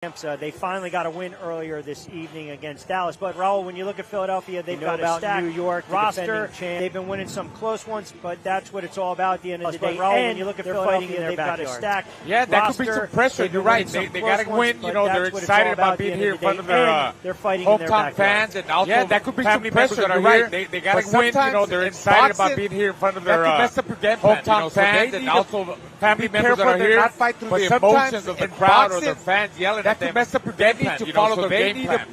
They finally got a win earlier this evening against Dallas. But, Raul, when you look at Philadelphia, they've got a stacked New York roster. They've been winning some close ones, but that's what it's all about at the end of the day. Raul, when you look at Philadelphia, they've got a stacked that could be some pressure. You're right. They got to win. You know, they're excited about being here in front of their hometown fans. And also that could be some pressure. You're right. They got to win. You know, they're excited about being here in front of their hometown fans. And also family members that are here. But the emotions of the crowd or their fans yelling at them. Mess up your game plan. To follow their game plan.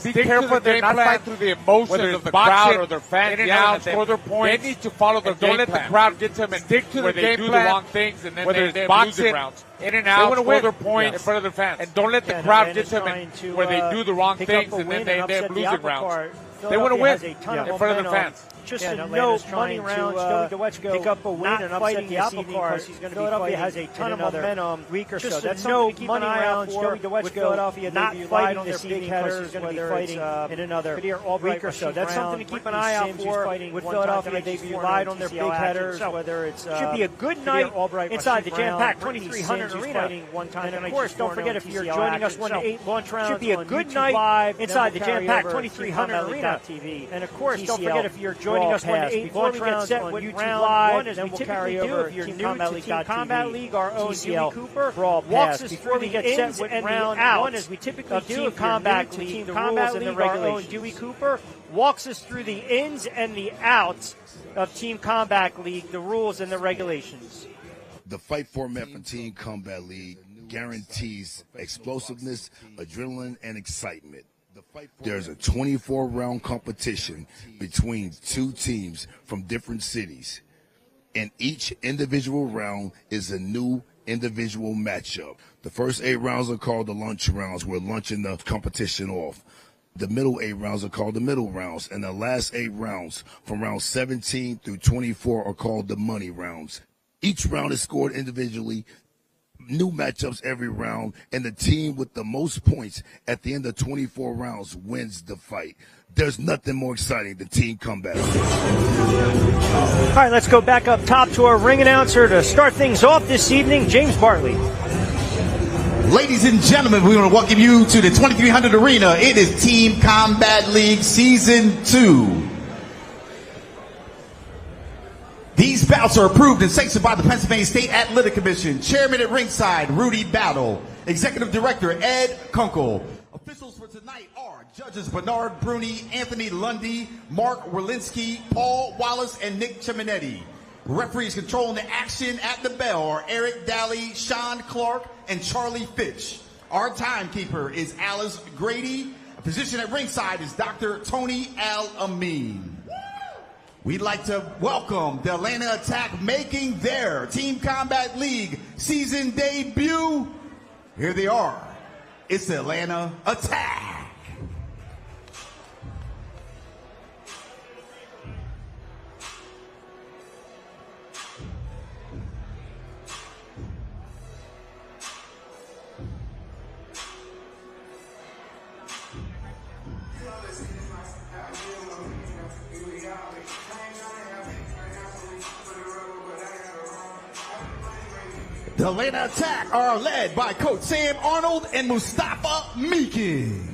Be careful they're not fight through the emotions of the crowd or their fans yelling at them. Their points. They need to follow their game plan. Don't let the crowd get to them and stick to the game plan. Where they do the wrong things and then they lose rounds. In and out, score their points in front of their fans. And don't let the crowd get to them where they do the wrong things and then they have losing rounds. They want to win in front of their fans. Just a note, money rounds, pick up a win and upset the apple cart. Philadelphia has a ton of momentum. Week or so. That's something to keep an eye out for with Philadelphia. Not fighting this evening because he's going to be fighting in another week or so. That's something to keep an eye out for with Philadelphia. They've relied on their big headers, whether it's should be a good night inside the jam-packed 2300 arena. And of course, don't forget if you're joining us 1 to 8 launch rounds, should be a good night inside the jam-packed 2300 arena. And of course, don't forget if you're joining us 1 to 8 before we get set with YouTube Live, as we typically do. If you're new to Team Combat League, our own Dewey Cooper walks us before we get set with round 1, as we typically do. Team Combat League, the rules and the regulations. Dewey Cooper walks us through the ins and the outs of Team Combat League, the rules and the regulations. The fight format for Team Combat League guarantees explosiveness, adrenaline, and excitement. There's a 24-round competition between two teams from different cities, and each individual round is a new individual matchup. The first 8 rounds are called the lunch rounds. We're lunching the competition off. The middle 8 rounds are called the middle rounds, and the last 8 rounds from round 17 through 24 are called the money rounds. Each round is scored individually. New matchups every round, and the team with the most points at the end of 24 rounds wins the fight. There's nothing more exciting than Team Combat. All right, let's go back up top to our ring announcer to start things off this evening, James Bartley. Ladies and gentlemen, we want to welcome you to the 2300 Arena. It is Team Combat League Season 2. These bouts are approved and sanctioned by the Pennsylvania State Athletic Commission. Chairman at ringside, Rudy Battle. Executive Director, Ed Kunkel. Officials for tonight are Judges Bernard Bruni, Anthony Lundy, Mark Werlinski, Paul Wallace, and Nick Chiminetti. Referees controlling the action at the bell are Eric Daly, Sean Clark, and Charlie Fitch. Our timekeeper is Alice Grady. A physician at ringside is Dr. Tony Al-Amin. We'd like to welcome the Atlanta Attack making their Team Combat League season debut. Here they are. It's the Atlanta Attack. The Atlanta Attack are led by Coach Sam Arnold and Mustafa Meekins.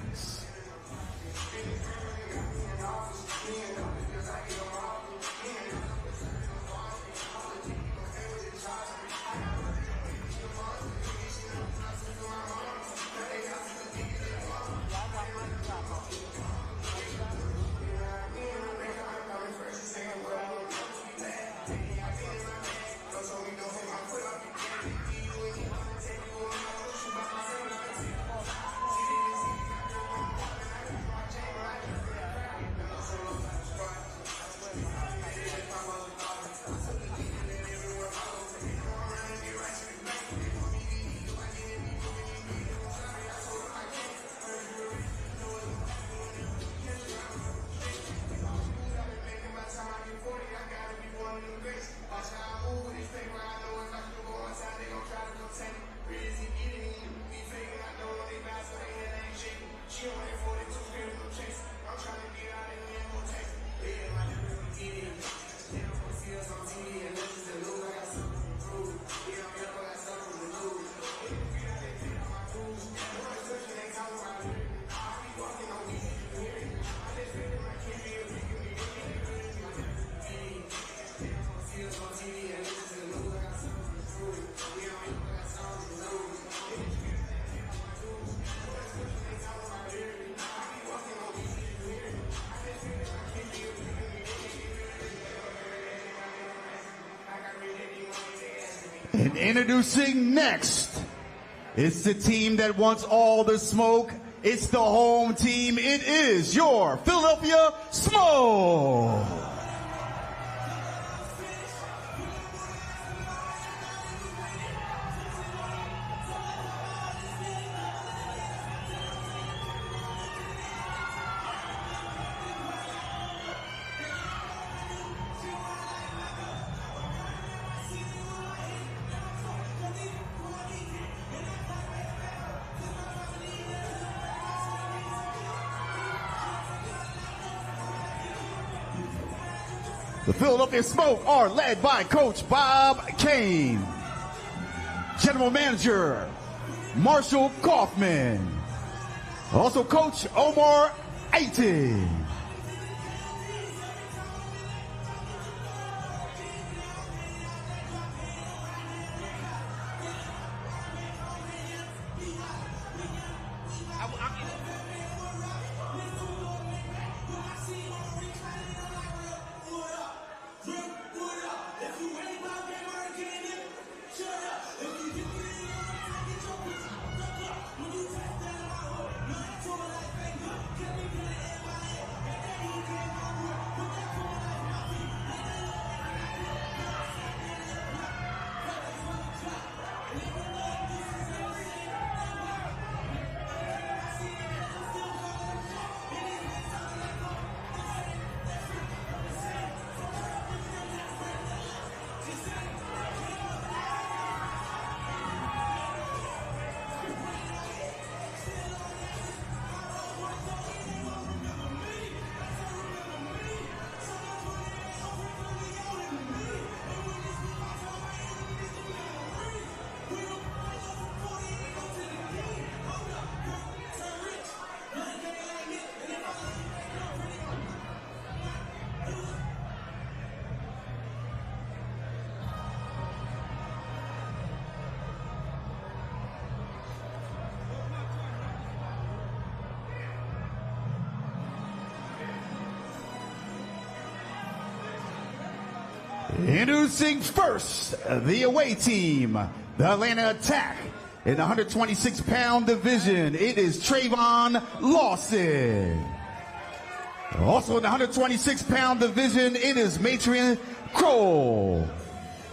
And introducing next, it's the team that wants all the smoke. It's the home team. It is your Philadelphia Smoke. The Philadelphia Smoke are led by Coach Bob Kane, General Manager Marshall Kaufman, also Coach Omar Aitin. Introducing first, the away team, the Atlanta Attack. In the 126-pound division, it is Trayvon Lawson. Also in the 126-pound division, it is Matrion Kroll.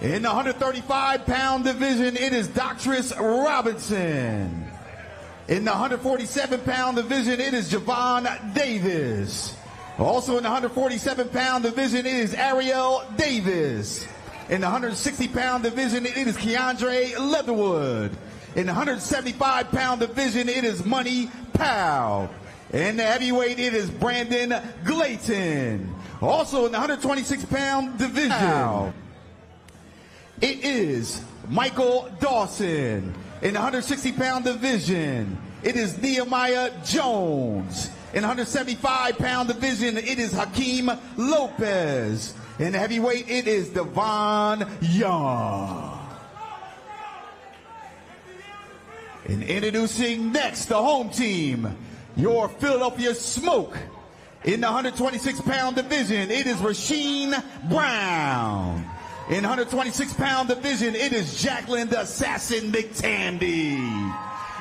In the 135-pound division, it is Doctress Robinson. In the 147-pound division, it is Javon Davis. Also in the 147-pound division, it is Ariel Davis. In the 160-pound division, it is Keandre Leatherwood. In the 175-pound division, it is Money Powell. In the heavyweight, it is Brandon Glayton. Also in the 126-pound division, it is Michael Dawson. In the 160-pound division, it is Nehemiah Jones. In the 175-pound division, it is Hakeem Lopez. In the heavyweight, it is Devon Young. And introducing next, the home team, your Philadelphia Smoke. In the 126-pound division, it is Rasheem Brown. In the 126-pound division, it is Jacqueline the Assassin McTandy.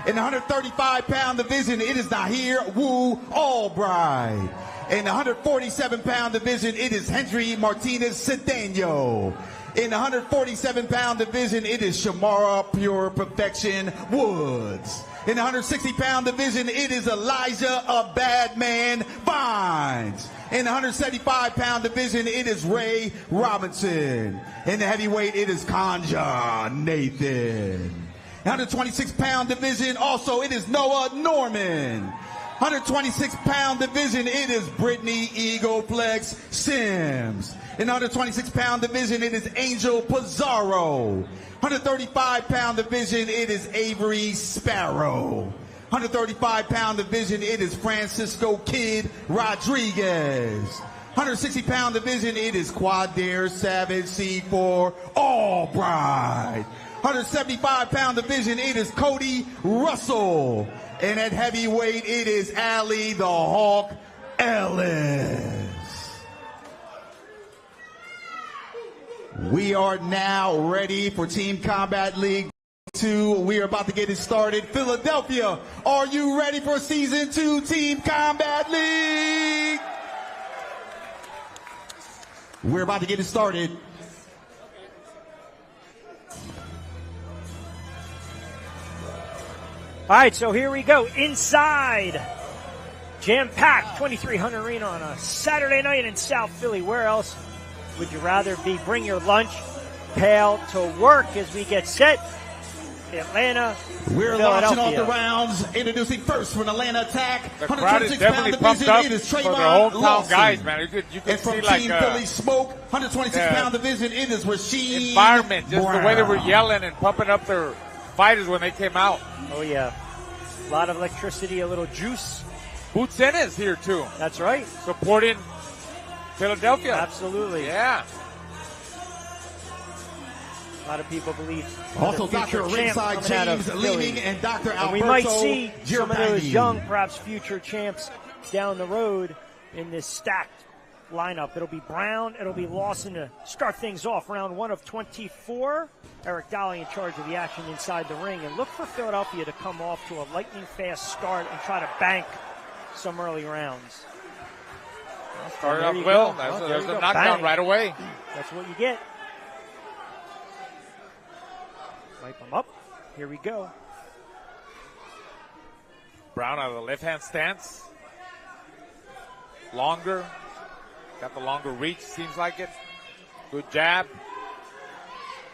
In the 135-pound division, it is Nahir Wu Albright. In the 147-pound division, it is Henry Martinez Cedeno. In the 147-pound division, it is Shamara Pure Perfection Woods. In the 160-pound division, it is Elijah a Bad Man Vines. In the 175-pound division, it is Ray Robinson. In the heavyweight, it is Kanja Nathan. 126-pound division, also, it is Noah Norman. 126-pound division, it is Brittany Eagleplex Sims. In the 126-pound division, it is Angel Pizarro. 135-pound division, it is Avery Sparrow. 135-pound division, it is Francisco Kid Rodriguez. 160-pound division, it is Quadair Savage C4 Albright. 175-pound division, it is Cody Russell. And at heavyweight, it is Ali the Hawk Ellis. We are now ready for Team Combat League 2. We are about to get it started. Philadelphia, are you ready for Season 2 Team Combat League? We're about to get it started. All right, so here we go. Inside. Jam-packed 2300 Arena on a Saturday night in South Philly. Where else would you rather be? Bring your lunch pail to work as we get set. Atlanta, we're launching off the rounds. Introducing first from Atlanta Attack. The crowd is definitely pumped up for their hometown guys, man. You can see like Team Philly Smoke, 126-pound division. It is Rasheed environment, just Brown. the way they were yelling and pumping up their fighters when they came out. Oh yeah, a lot of electricity, a little juice. Boots Ennis here too. That's right, supporting Philadelphia. Absolutely, yeah. A lot of people believe. Also, Dr. Ringside James Leeming and Dr. Alberto. And we might see some of those young, perhaps future champs down the road in this stacked lineup. It'll be Brown, it'll be Lawson to start things off. Round 1 of 24. Eric Dolly in charge of the action inside the ring. And look for Philadelphia to come off to a lightning-fast start and try to bank some early rounds. Started off well. There's a knockdown right away. That's what you get. Wipe them up. Here we go. Brown out of the left-hand stance. Longer. Got the longer reach, seems like it. Good jab.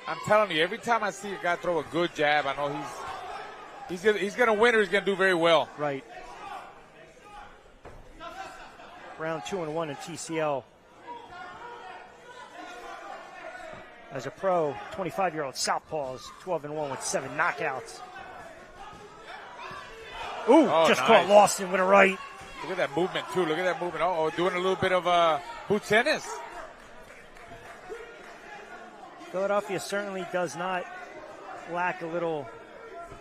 I'm telling you, every time I see a guy throw a good jab, I know he's going to win or he's going to do very well. Right. Round 2-1 in TCL. As a pro, 25-year-old southpaws, 12-1 with 7 knockouts. Ooh, just nice. caught Lawson with a right. Look at that movement, too. Look at that movement. Oh, doing a little bit of boot tennis. Philadelphia certainly does not lack a little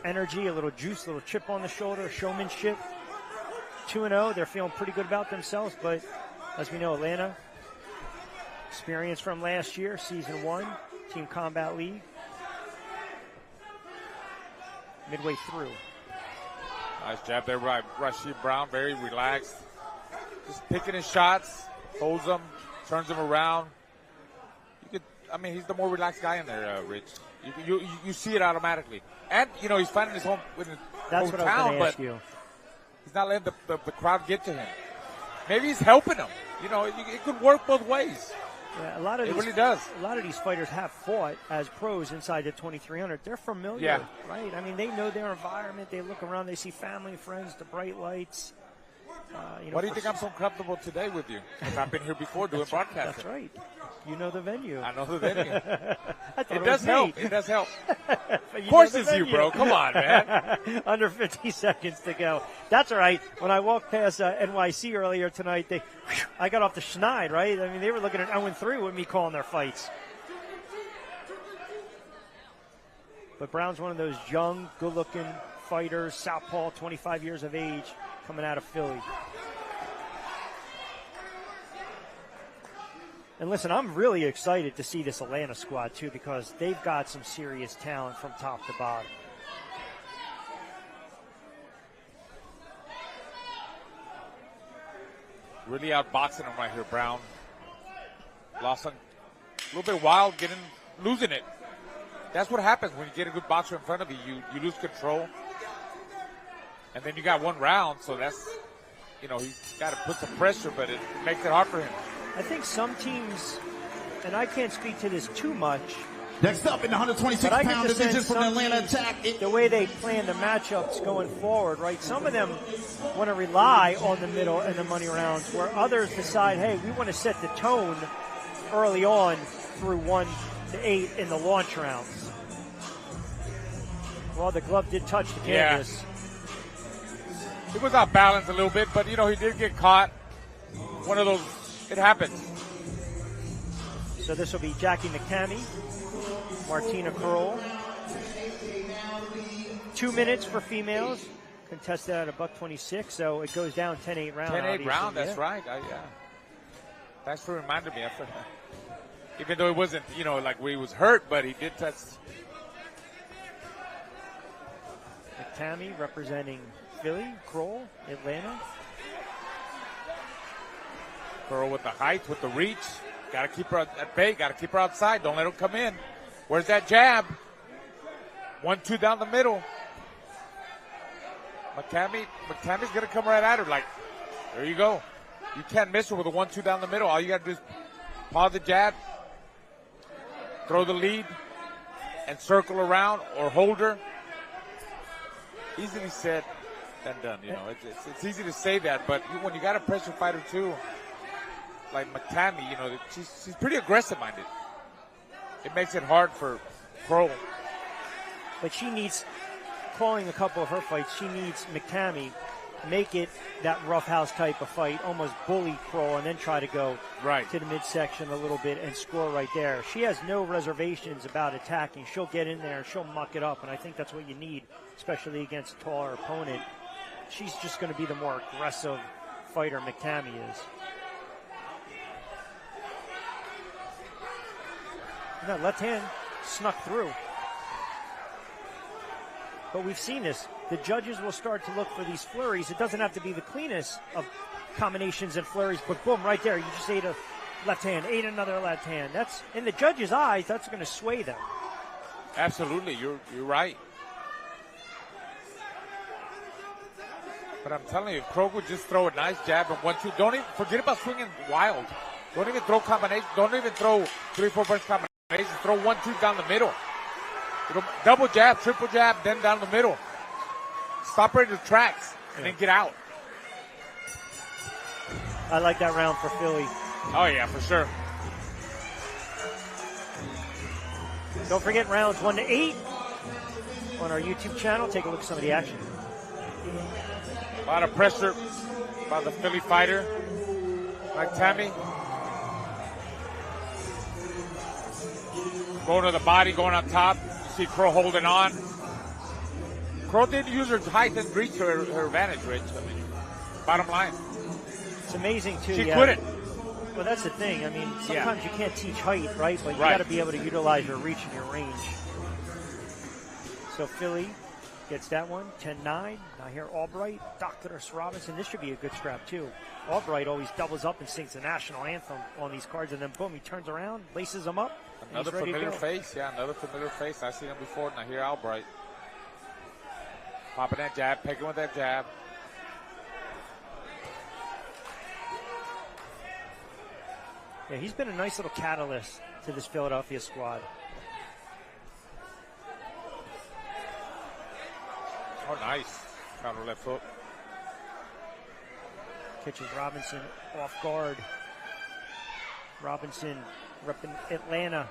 energy, a little juice, a little chip on the shoulder, showmanship. 2-0, they're feeling pretty good about themselves, but as we know, Atlanta, experience from last year, Season 1, Team Combat League. Midway through. Nice jab there by Rasheed Brown, very relaxed. Just picking his shots, holds them, turns them around. He's the more relaxed guy in there, Rich. You see it automatically. And, he's fighting his home with his That's what I was going to ask you. He's not letting the crowd get to him. Maybe he's helping him. It could work both ways. Yeah, it really does. A lot of these fighters have fought as pros inside the 2300. They're familiar, right? I mean, they know their environment. They look around. They see family, friends, the bright lights. Why do you think I'm so comfortable today with you? Because I've been here before doing broadcasting. That's right. You know the venue. I know the venue. It does help. It does help. Of course it's you, bro. Come on, man. Under 50 seconds to go. That's all right. When I walked past NYC earlier tonight, I got off the schneid, right? I mean, they were looking at 0-3 with me calling their fights. But Brown's one of those young, good-looking fighters, southpaw, 25 years of age, coming out of Philly. And listen, I'm really excited to see this Atlanta squad, too, because they've got some serious talent from top to bottom. Really outboxing him right here, Brown. Lawson, a little bit wild, losing it. That's what happens when you get a good boxer in front of you. You lose control. And then you got one round, so that's, he's got to put some pressure, but it makes it hard for him. I think some teams, and I can't speak to this too much. Next up in the 126-pound division from the Atlanta Attack. The way they plan the matchups going forward, right? Some of them want to rely on the middle and the money rounds, where others decide, hey, we want to set the tone early on through 1 to 8 in the launch rounds. Well, the glove did touch the canvas. Yeah. He was out balanced a little bit, but, he did get caught. One of those. It happens. So this will be Jackie McCamey, Martina Kroll. 2 minutes for females. Contested at $126, so it goes down 10-8 round. 10-8 round, that's right. Thanks for reminding me. Even though it wasn't, you know, like where he was hurt, but he did touch. McTammy representing Philly, Kroll, Atlanta. Kroll with the height, with the reach. Got to keep her at bay. Got to keep her outside. Don't let her come in. Where's that jab? 1-2 down the middle. McTammy's going to come right at her. Like, there you go. You can't miss her with a 1-2 down the middle. All you got to do is pause the jab, throw the lead, and circle around or hold her. Easily said than done. You know, it's easy to say that, but when you got a pressure fighter too, like McTammy, you know, she's pretty aggressive-minded. It makes it hard for Kroll. But she needs, calling a couple of her fights, she needs McTammy make it that roughhouse type of fight, almost bully Kroll, and then try to go right to the midsection a little bit and score right there. She has no reservations about attacking. She'll get in there, she'll muck it up, and I think that's what you need, especially against a taller opponent. She's just going to be the more aggressive fighter McTammy is. And that left hand snuck through. But we've seen this. The judges will start to look for these flurries. It doesn't have to be the cleanest of combinations and flurries, but boom, right there. You just ate a left hand, ate another left hand. That's, in the judges' eyes, that's going to sway them. Absolutely, you're right. But I'm telling you, if Kroll would just throw a nice jab and 1-2, don't even forget about swinging wild. Don't even throw combinations. Don't even throw 3-4 punch combinations. Throw 1-2 down the middle. Double jab, triple jab, then down the middle. Stop her in the tracks and then get out. I like that round for Philly. Oh, yeah, for sure. Don't forget rounds 1 to 8 on our YouTube channel. Take a look at some of the action. A lot of pressure by the Philly fighter, McTammy. Going to the body, going on top. You see Kroll holding on. Kroll didn't use her height and reach her advantage, Rich. I mean, bottom line. It's amazing, too. She couldn't. Well, that's the thing. I mean, sometimes you can't teach height, right? But you got to be able to utilize your reach and your range. So Philly gets that one, 10-9. Now here, Albright, Dr. Robinson. This should be a good scrap, too. Albright always doubles up and sings the national anthem on these cards, and then boom, he turns around, laces them up. Another familiar face, another familiar face. I've seen him before, and I hear Albright. Popping that jab, picking with that jab. Yeah, he's been a nice little catalyst to this Philadelphia squad. Oh, nice. Counter left hook. Catches Robinson off guard. Robinson repping Atlanta,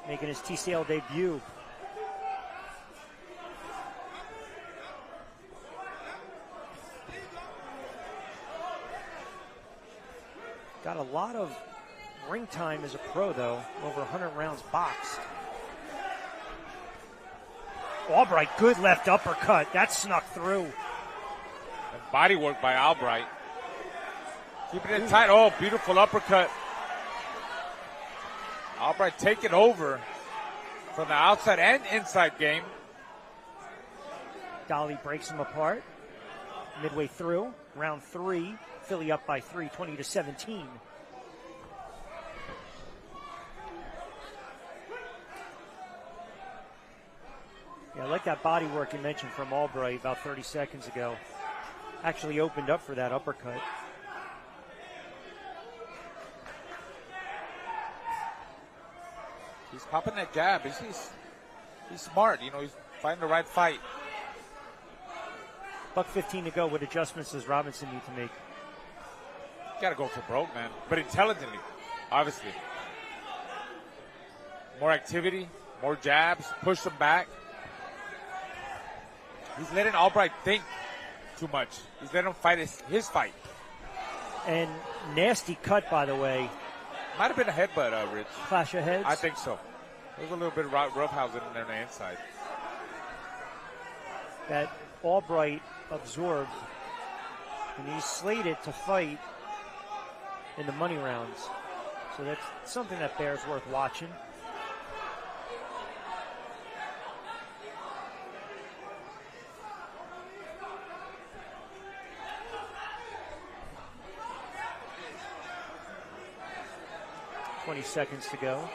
making his TCL debut. Got a lot of ring time as a pro, though. Over 100 rounds boxed. Albright, good left uppercut. That snuck through. And body work by Albright. Keeping it tight. Oh, beautiful uppercut. Albright taking over from the outside and inside game. Dolly breaks him apart. Midway through, round 3. Philly up by 3, 20-17. Yeah, I like that body work you mentioned from Albright about 30 seconds ago. Actually opened up for that uppercut. He's popping that jab. He's smart. You know, he's finding the right fight. $1:15 to go. What adjustments does Robinson need to make? Got to go for broke, man. But intelligently, obviously. More activity, more jabs, push them back. He's letting Albright think too much. He's letting him fight his fight. And nasty cut, by the way. Might have been a headbutt, Rich. Clash of heads? I think so. There's a little bit of roughhousing in there on the inside. That Albright absorbed. And he's slated to fight in the money rounds. So So that's something that bears worth watching. $20 seconds to go.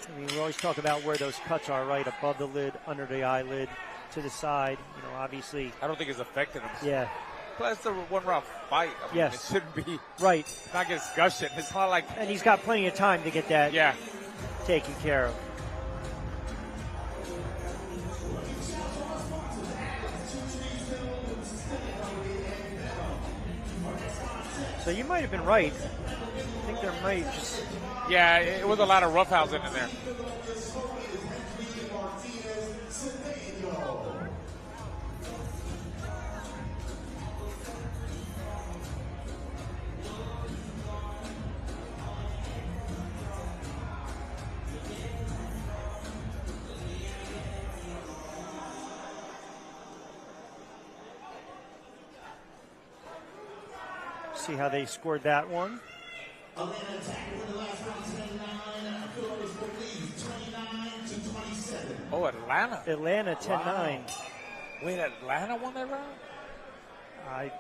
I mean, we always talk about where those cuts are, right? Above the lid, under the eyelid, to the side. You know, obviously. I don't think it's affected him. Yeah. Plus, it's a one-round fight. I mean, yes. It shouldn't be. Right. Not discussion. It's not like. And he's got plenty of time to get that taken care of. So you might have been right. I think there might just... Yeah, it was a lot of roughhousing in there. See how they scored that one. Oh, Atlanta. Atlanta 10-9. Wow. Wait, Atlanta won that round?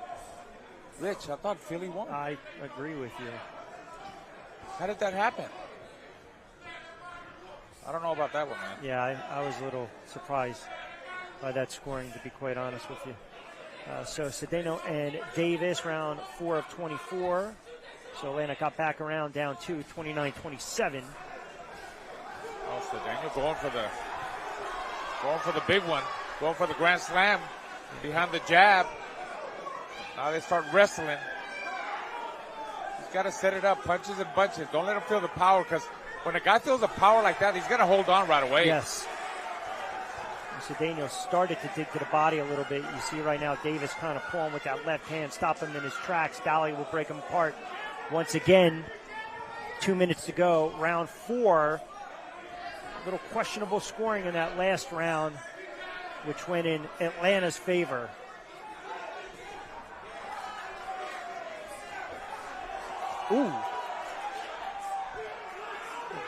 Rich, I thought Philly won. I agree with you. How did that happen? I don't know about that one, man. Yeah, I was a little surprised by that scoring, to be quite honest with you. So Cedeno and Davis, round 4 of 24. So Atlanta got back around down 2, 29-27. Oh, Cedeno going for the big one, going for the grand slam behind the jab. Now they start wrestling. He's got to set it up, punches and bunches. Don't let him feel the power, because when a guy feels the power like that, he's going to hold on right away. Yes. Cedeno started to dig to the body a little bit. You see right now Davis kind of pulling with that left hand, stop him in his tracks. Dali will break him apart once again. 2 minutes to go. Round 4. A little questionable scoring in that last round, which went in Atlanta's favor. Ooh.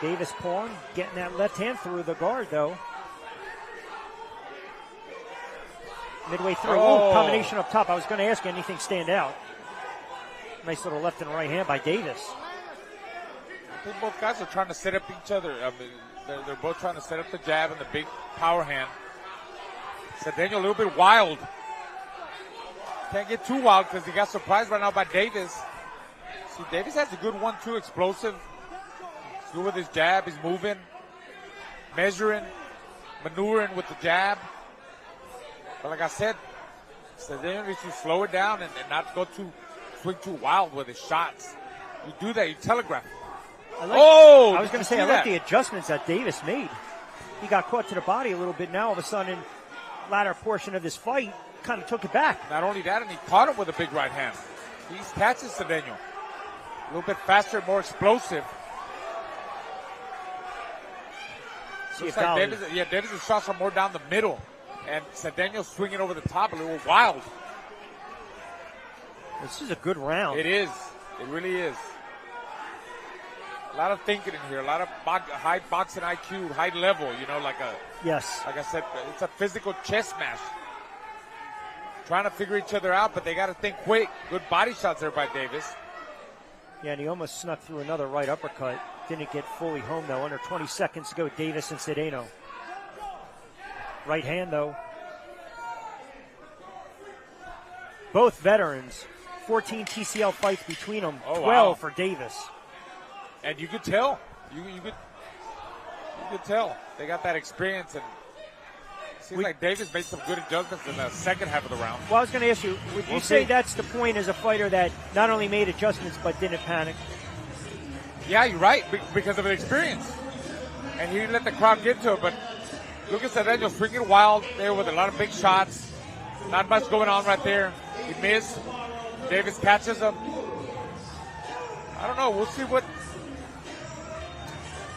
Davis pulling, getting that left hand through the guard, though. Midway through. Oh. Ooh, combination up top. I was going to ask you, anything stand out? Nice little left and right hand by Davis. I think both guys are trying to set up each other. I mean, they're both trying to set up the jab and the big power hand. Cedeno a little bit wild. Can't get too wild because he got surprised right now by Davis. See, Davis has a good 1-2 explosive. He's good with his jab. He's moving, measuring, maneuvering with the jab. But like I said, Cedeno needs to slow it down and not go swing too wild with his shots. You do that, you telegraph. I was going to say, I like the adjustments that Davis made. He got caught to the body a little bit. Now, all of a sudden, latter portion of this fight, kind of took it back. Not only that, and he caught him with a big right hand. He catches Cedeno. A little bit faster, more explosive. Looks like Davis' shots are more down the middle. And Cedeno swinging over the top a little wild. This is a good round. It is. It really is. A lot of thinking in here. A lot of high boxing IQ, high level. You know, like I said, it's a physical chess match. Trying to figure each other out, but they got to think quick. Good body shots there by Davis. Yeah, and he almost snuck through another right uppercut. Didn't get fully home, though. Under 20 seconds to go, Davis and Cedeno. Right hand, though. Both veterans. 14 TCL fights between them. 12 for Davis. And you could tell. You could tell. They got that experience. And it seems like Davis made some good adjustments in the second half of the round. Well, I was going to ask you, would you say that's the point as a fighter that not only made adjustments but didn't panic? Yeah, you're right, because of his experience. And he didn't let the crowd get to it, but look at Cedeno swinging wild there with a lot of big shots. Not much going on right there. He missed. Davis catches him. I don't know. We'll see what.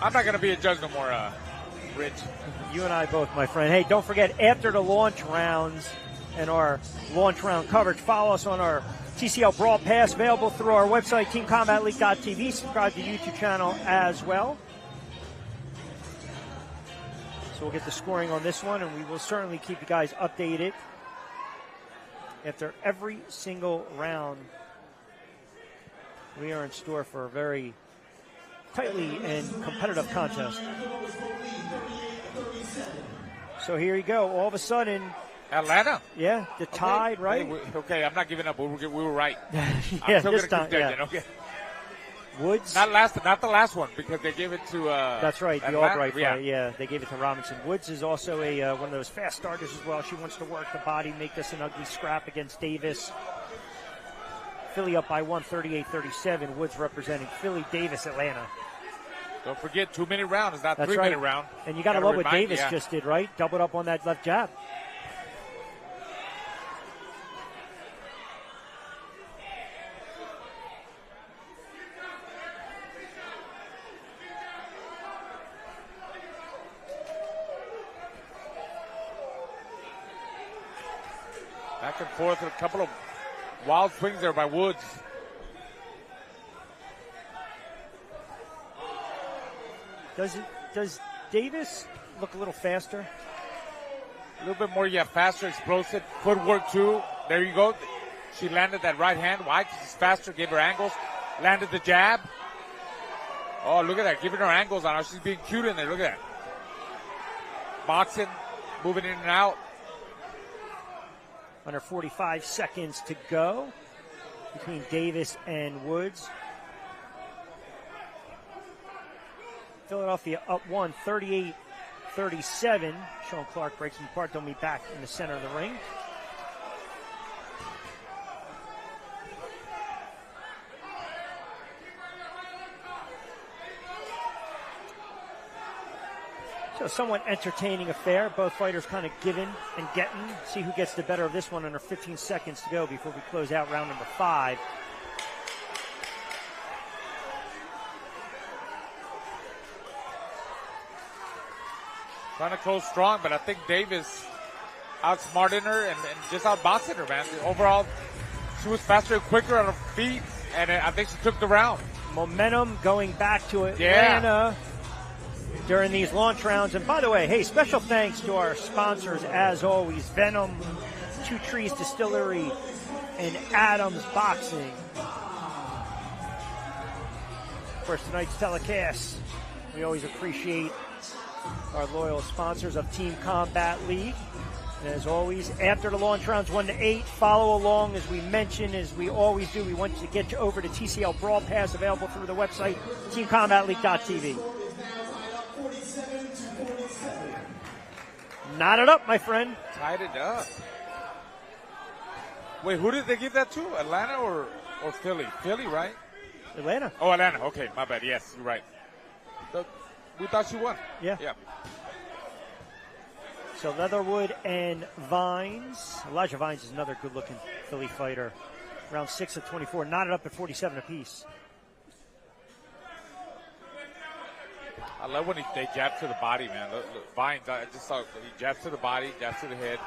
I'm not going to be a judge no more, Rich. You and I both, my friend. Hey, don't forget, after the launch rounds, and our launch round coverage. Follow us on our TCL BrawlPass, available through our website, teamcombatleague.tv. Subscribe to the YouTube channel as well. So we'll get the scoring on this one, and we will certainly keep you guys updated after every single round. We are in store for a very tightly and competitive contest. So here you go. All of a sudden, Atlanta. Yeah, the tide, right? Okay, I'm not giving up. We were right. Yeah, this time, yeah. Okay. Woods. Not the last one, because they gave it to. That's right, the Atlanta. Albright fight. Yeah, they gave it to Robinson. Woods is also one of those fast starters as well. She wants to work the body, make this an ugly scrap against Davis. Philly up by 138-37. Woods representing Philly, Davis, Atlanta. Don't forget, 2-minute round is not 3-minute right. round. And you got to love what Davis just did, right? Doubled up on that left jab. Back and forth, a couple of wild swings there by Woods. Does Davis look a little faster? A little bit more, faster, explosive. Footwork, too. There you go. She landed that right hand. Why? Because she's faster, gave her angles. Landed the jab. Oh, look at that. Giving her angles on her. She's being cute in there. Look at that. Boxing, moving in and out. Under 45 seconds to go between Davis and Woods. Philadelphia up 1, 38-37. Sean Clark breaks them apart. They'll meet back in the center of the ring. So somewhat entertaining affair. Both fighters kind of giving and getting. See who gets the better of this one under 15 seconds to go before we close out round number 5. Trying to close strong, but I think Davis outsmarted her and just outboxing her, man. Overall, she was faster and quicker on her feet, and I think she took the round. Momentum going back to Atlanta during these launch rounds. And by the way, hey, special thanks to our sponsors, as always, Venom, Two Trees Distillery, and Adams Boxing. Of course, tonight's telecast, we always appreciate our loyal sponsors of Team Combat League. And as always, after the launch rounds 1 to 8, follow along as we mentioned, as we always do. We want to get you over to TCL BrawlPass, available through the website, teamcombatleague.tv. Knot it up, my friend. Tied it up. Wait, who did they give that to? Atlanta or Philly? Philly, right? Atlanta. Oh, Atlanta. Okay, my bad. Yes, you're right. We thought she won. Yeah. So Leatherwood and Vines. Elijah Vines is another good-looking Philly fighter. Round 6 of 24, knotted up at 47 apiece. I love when they jab to the body, man. Look, Vines, I just saw he jabs to the body, jabs to the head.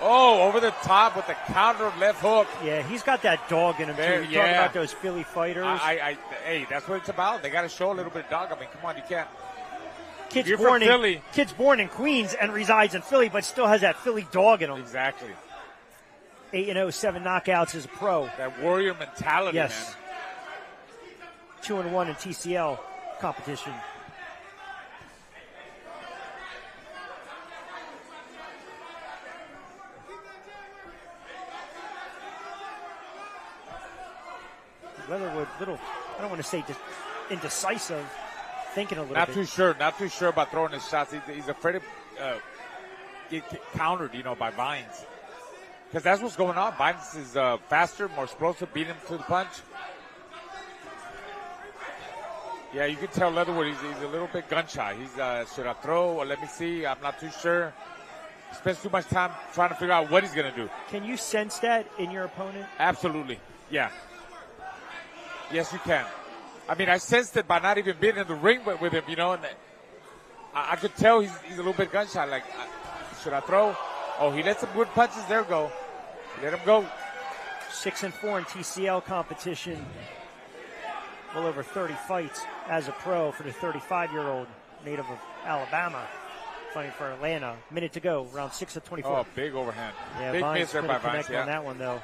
Oh, over the top with the counter left hook. Yeah, he's got that dog in him, too. You talk about those Philly fighters. Hey, that's what it's about. They got to show a little bit of dog. I mean, come on, you can't. Kid's born in Queens and resides in Philly, but still has that Philly dog in him. Exactly. 8-0, 7 knockouts as a pro. That warrior mentality, man. 2-1 in TCL competition. Leatherwood, I don't want to say indecisive, thinking a little bit. Not too sure about throwing his shots. He's afraid of get countered, by Vines. Because that's what's going on. Vines is faster, more explosive, beat him to the punch. Yeah, you can tell Leatherwood, he's a little bit gun-shy. He's, should I throw or let me see? I'm not too sure. He spends too much time trying to figure out what he's going to do. Can you sense that in your opponent? Absolutely, yeah. Yes, you can. I mean, I sensed it by not even being in the ring with him, and I could tell he's a little bit gun-shy. Like, should I throw? Oh, he let some good punches there go. Let him go. 6-4 in TCL competition. Well over 30 fights as a pro for the 35-year-old native of Alabama, fighting for Atlanta. Minute to go, round 6 of 24. Oh, big overhand. Yeah, big Vines miss there by Vines. on that one, though.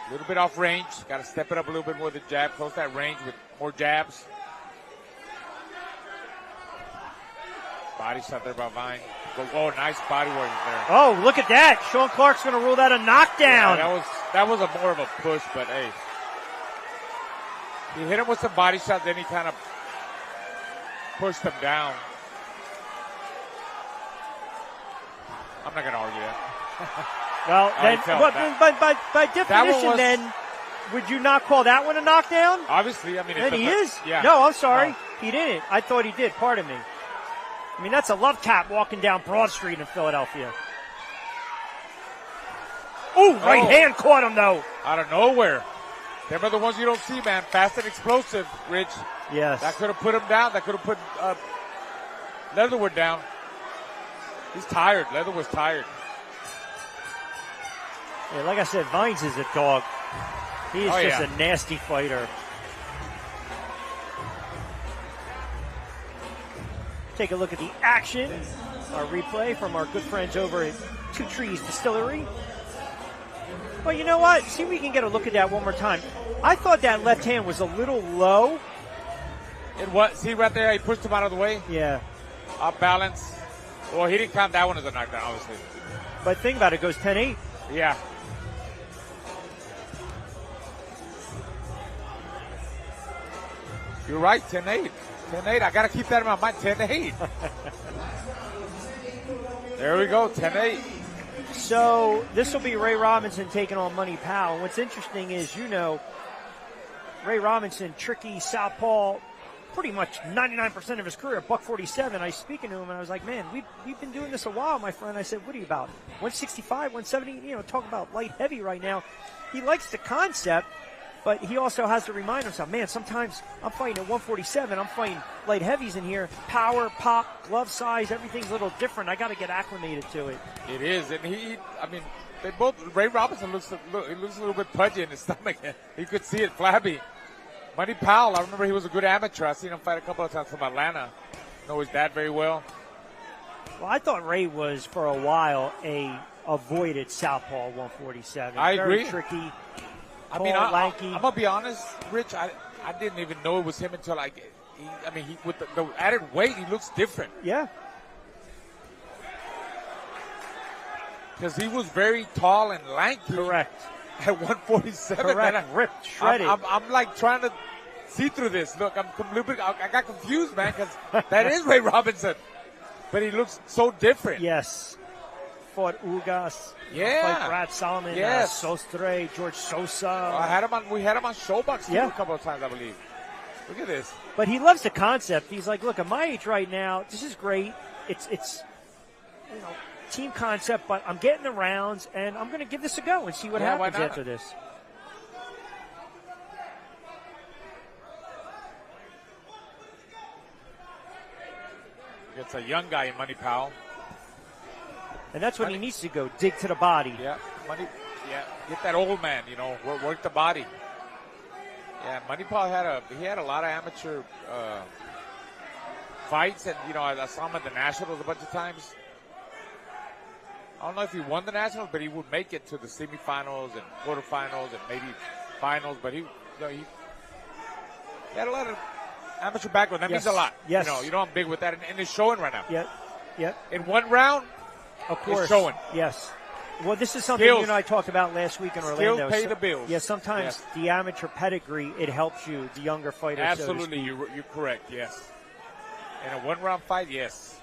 A little bit off range. Got to step it up a little bit more with the jab. Close that range with more jabs. Body shot there by Vine. Oh, nice body work there. Oh, look at that. Sean Clark's going to rule that a knockdown. Yeah, that was more of a push, but hey. He hit him with some body shots, then he kind of pushed him down. I'm not going to argue that. Well, then, by definition, then, would you not call that one a knockdown? Obviously. I mean, then he is? Yeah. No, I'm sorry. No. He didn't. I thought he did. Pardon me. I mean, that's a love tap walking down Broad Street in Philadelphia. Ooh, right hand caught him, though. Out of nowhere. Them are the ones you don't see, man. Fast and explosive, Rich. Yes. That could have put him down. That could have put Leatherwood down. He's tired. Leather was tired. Yeah, like I said, Vines is a dog. He is just a nasty fighter. Take a look at the action. Our replay from our good friends over at Two Trees Distillery. Well, you know what? See if we can get a look at that one more time. I thought that left hand was a little low. It was. See right there, he pushed him out of the way? Yeah. Off balance. Well, he didn't count that one as a knockdown, obviously. But think about it, it goes 10-8. Yeah. You're right, 10-8. 10-8. I got to keep that in my mind, 10-8. There we go, 10-8. So this will be Ray Robinson taking on Money Powell. And what's interesting is, you know, Ray Robinson, tricky southpaw, pretty much 99% of his career, $147. I was speaking to him, and I was like, man, we've been doing this a while, my friend. I said, what are you about? 165, 170? You know, talk about light heavy right now. He likes the concept, but he also has to remind himself, man, sometimes I'm fighting at 147. I'm fighting light heavies in here. Power, pop, glove size, everything's a little different. I got to get acclimated to it. It is, and they both, Ray Robinson looks a little bit pudgy in his stomach. You could see it flabby. Money Powell, I remember he was a good amateur. I've seen him fight a couple of times from Atlanta. Know his dad very well. Well, I thought Ray was, for a while, a avoided southpaw 147. I Very agree. Tricky. I mean, lanky. I'm going to be honest, Rich, I didn't even know it was him until with the added weight, he looks different. Yeah. Because he was very tall and lanky. Correct. At 147. Correct. Ripped, shredded. I'm like trying to see through this. Look, I got confused, man, because that is Ray Robinson. But he looks so different. Yes. Fought Ugas. Yeah. Fought Brad Solomon. Yes. Sostre, George Sosa. We had him on Showbox too a couple of times, I believe. Look at this. But he loves the concept. He's like, look, at my age right now, this is great. It's you know, team concept, but I'm getting the rounds, and I'm going to give this a go and see what happens after this. It's a young guy in Money Powell. And that's what he needs to go, dig to the body. Yeah, get that old man, you know, work the body. Yeah, Money Powell had a lot of amateur fights, and, you know, I saw him at the Nationals a bunch of times. I don't know if he won the Nationals, but he would make it to the semifinals and quarterfinals and maybe finals. But he had a lot of amateur background. That means a lot. Yes. You know I'm big with that, and it's showing right now. Yep. In one round, of course, it's showing. Yes. Well, this is something you and I talked about last week in Orlando. Skills pay the bills. Yeah, sometimes the amateur pedigree, it helps you, the younger fighter. Absolutely, you're correct, yes. In a one-round fight, yes.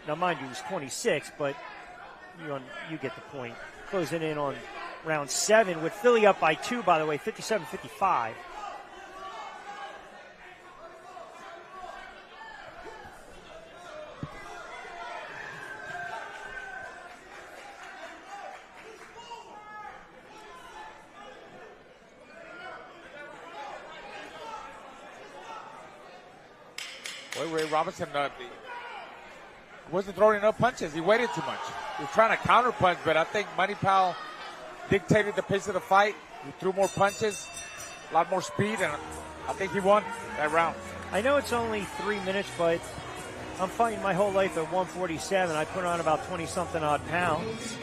Now, mind you, he's 26, but you get the point. Closing in on round 7 with Philly up by 2, by the way, 57-55. Ray Robinson, wasn't throwing enough punches. He waited too much. He was trying to counter punch, but I think Money Pal dictated the pace of the fight. He threw more punches, a lot more speed, and I think he won that round. I know it's only 3 minutes, but I'm fighting my whole life at 147. I put on about 20-something odd pounds.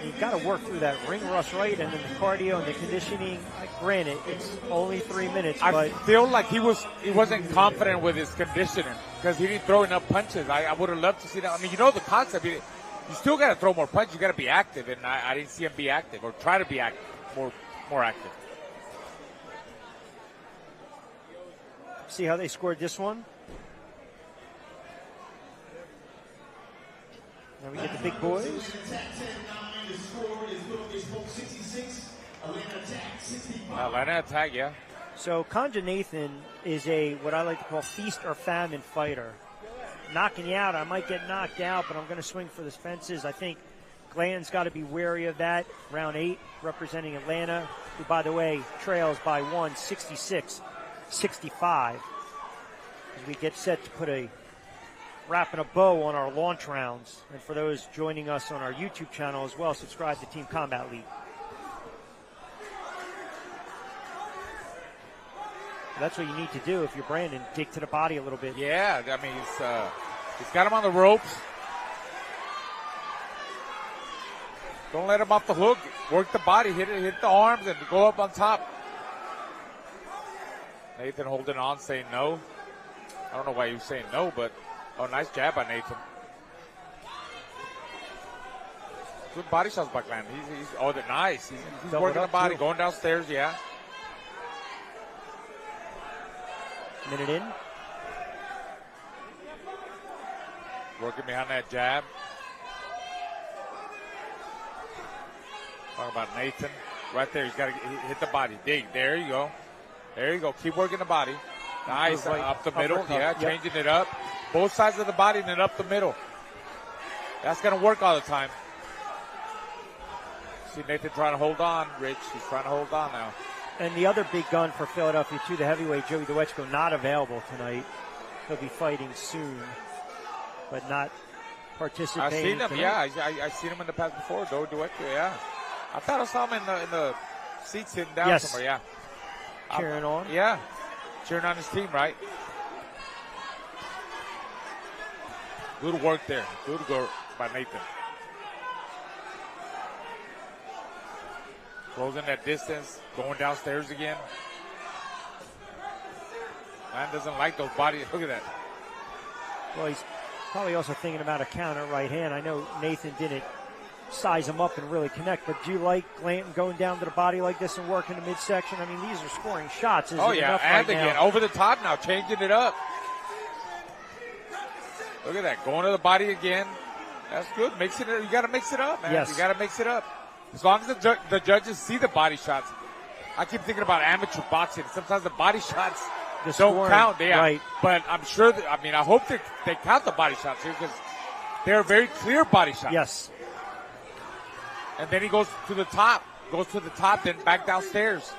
You've got to work through that ring rust, right? And then the cardio and the conditioning. Granted, it's only 3 minutes, but I feel like he wasn't confident with his conditioning because he didn't throw enough punches. I would have loved to see that. I mean, you know the concept. You still got to throw more punches. You got to be active, and I didn't see him be active or try to be active, more active. See how they scored this one? Now we get the big boys. Atlanta attack, yeah. So Conja Nathan is a what I like to call feast or famine fighter. Knocking you out, I might get knocked out, but I'm going to swing for the fences. I think Glenn's got to be wary of that. Round 8, representing Atlanta, who, by the way, trails by 66-65. As we get set to put a wrapping a bow on our launch rounds. And for those joining us on our YouTube channel as well, subscribe to Team Combat League. That's what you need to do if you're Brandon. Dig to the body a little bit. Yeah, I mean, he's got him on the ropes. Don't let him off the hook. Work the body, hit the arms, and go up on top. Nathan holding on, saying no. I don't know why he was saying no, but nice jab by Nathan. Good body shots by Glenn. They're nice. He's working the body, going downstairs, yeah. Minute in. Working behind that jab. Talking about Nathan. Right there, he's got to hit the body. Dig. There you go. There you go. Keep working the body. Nice. Right. Up the middle. Yeah, changing it up. Both sides of the body and then up the middle. That's going to work all the time. See Nathan trying to hold on, Rich. He's trying to hold on now. And the other big gun for Philadelphia, too, the heavyweight, Joey DeWetchko, not available tonight. He'll be fighting soon, but not participating. I've seen him, tonight. yeah. I've seen him in the past before, Joey DeWetchko, yeah. I thought I saw him in the seats sitting down somewhere, yeah. Cheering on? Yeah. Cheering on his team, right? Good work there. Good work by Nathan. Closing that distance, going downstairs again. Man doesn't like those bodies. Look at that. Well, he's probably also thinking about a counter right hand. I know Nathan didn't size him up and really connect, but do you like Glanton going down to the body like this and working the midsection? I mean, these are scoring shots. Oh, yeah, and right again, over the top now, changing it up. Look at that, going to the body again. That's good. Mix it. You got to mix it up, man. Yes. You got to mix it up. As long as the judges see the body shots. I keep thinking about amateur boxing. Sometimes the body shots don't count. Yeah. Right. But I'm sure I hope they count the body shots here because they're very clear body shots. Yes. And then he goes to the top, then back downstairs.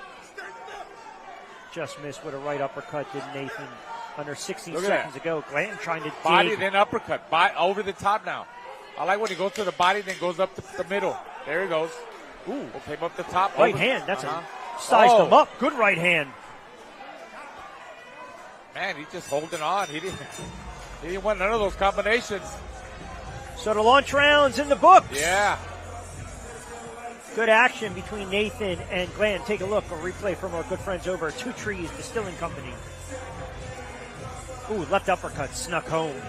Just missed with a right uppercut, did Nathan, under 16 seconds ago. Glanton trying to body, then uppercut, over the top now. I like when he goes to the body, then goes up to the middle. There he goes. Ooh, came up the top. Right hand, that's sized him up. Good right hand. Man, he's just holding on. He didn't want none of those combinations. So the launch rounds in the books. Yeah. Good action between Nathan and Glenn. Take a look, a replay from our good friends over at Two Trees Distilling Company. Ooh, left uppercut, snuck home.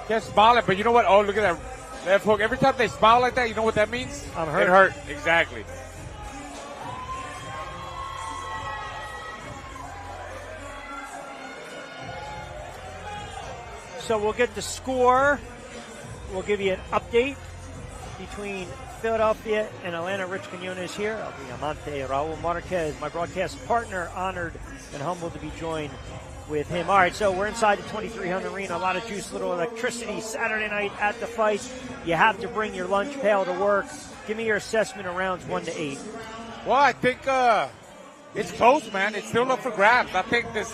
Can't smile it, but you know what? Oh, look at that left hook. Every time they smile like that, you know what that means? I'm hurt. It hurt, exactly. So we'll get the score. We'll give you an update between Philadelphia and Atlanta. Rich Quinones here. El Diamante, Raul Marquez, my broadcast partner, honored and humbled to be joined with him. All right, so we're inside the 2300 arena. A lot of juice, little electricity. Saturday night at the fight. You have to bring your lunch pail to work. Give me your assessment of rounds 1 to 8. Well, I think it's close, man. It's still up for grabs. I think this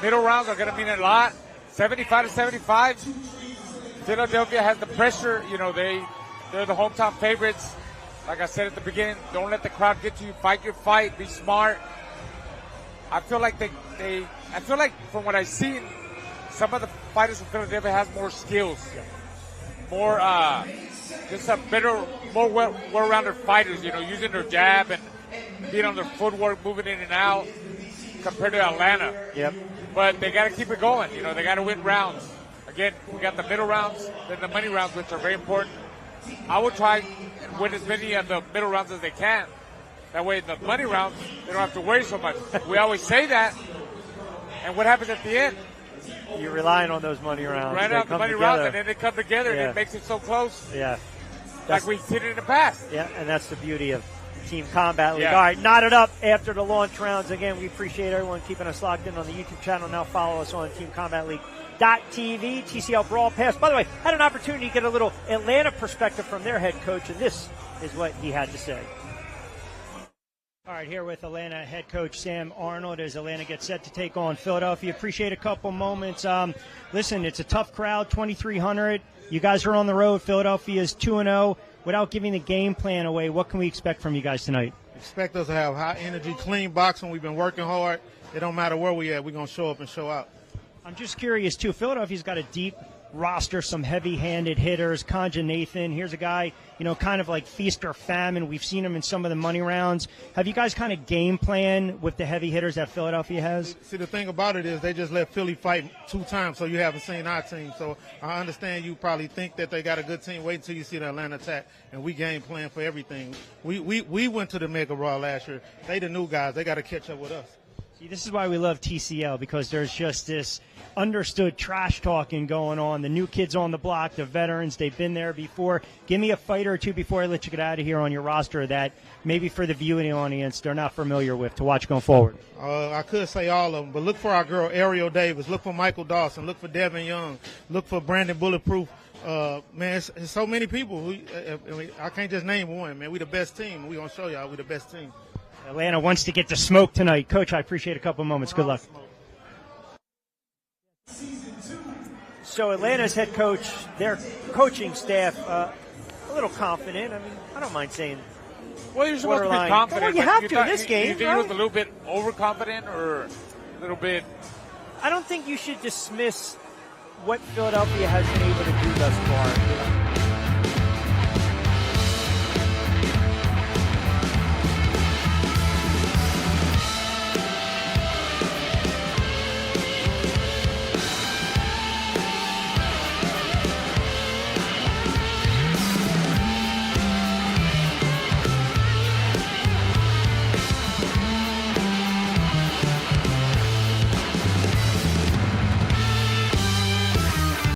middle rounds are going to mean a lot. 75-75. Philadelphia has the pressure. You know, they're the hometown favorites. Like I said at the beginning, don't let the crowd get to you. Fight your fight. Be smart. I feel like I feel like from what I've seen, some of the fighters from Philadelphia has more skills, more just a better, more well-rounded fighters. You know, using their jab and being on their footwork, moving in and out, compared to Atlanta. Yep. But they got to keep it going. You know, they got to win rounds. Again, we got the middle rounds, then the money rounds, which are very important. I would try and win as many of the middle rounds as they can. That way, in the money rounds, they don't have to worry so much. We always say that. And what happens at the end? You're relying on those money rounds. Right out the money rounds, and then they come together, and it makes it so close. Yeah. Like we've seen it in the past. Yeah, and that's the beauty of Team Combat League. Yeah. All right, knotted up after the launch rounds. Again, we appreciate everyone keeping us locked in on the YouTube channel. Now follow us on TeamCombatLeague.tv, TCL BrawlPass. By the way, had an opportunity to get a little Atlanta perspective from their head coach, and this is what he had to say. All right, here with Atlanta head coach Sam Arnold as Atlanta gets set to take on Philadelphia. Appreciate a couple moments. Listen, it's a tough crowd, 2,300. You guys are on the road. Philadelphia is 2-0. Without giving the game plan away, what can we expect from you guys tonight? Expect us to have high energy, clean boxing. We've been working hard. It don't matter where we at. We're going to show up and show out. I'm just curious, too. Philadelphia's got a deep roster, some heavy-handed hitters. Kanja Nathan, here's a guy, you know, kind of like feast or famine. We've seen him in some of the money rounds. Have you guys kind of game plan with the heavy hitters that Philadelphia has? See, the thing about it is they just let Philly fight 2 times, so you haven't seen our team. So I understand you probably think that they got a good team. Wait until you see the Atlanta attack, and we game plan for everything. We went to the Mega Raw last year. They the new guys. They got to catch up with us. See, this is why we love TCL, because there's just this understood trash talking going on. The new kids on the block, the veterans, they've been there before. Give me a fighter or two before I let you get out of here on your roster that maybe for the viewing audience they're not familiar with to watch going forward. I could say all of them, but look for our girl Ariel Davis. Look for Michael Dawson. Look for Devin Young. Look for Brandon Bulletproof. Man, it's so many people. I can't just name one, man. We the best team. We're going to show y'all we the best team. Atlanta wants to get the smoke tonight. Coach, I appreciate a couple moments. Good luck. So Atlanta's head coach, their coaching staff, a little confident. I mean, I don't mind saying. Well, you're supposed to be confident. Well, you have to in this game. You think he was a little bit overconfident or a little bit? I don't think you should dismiss what Philadelphia has been able to do thus far.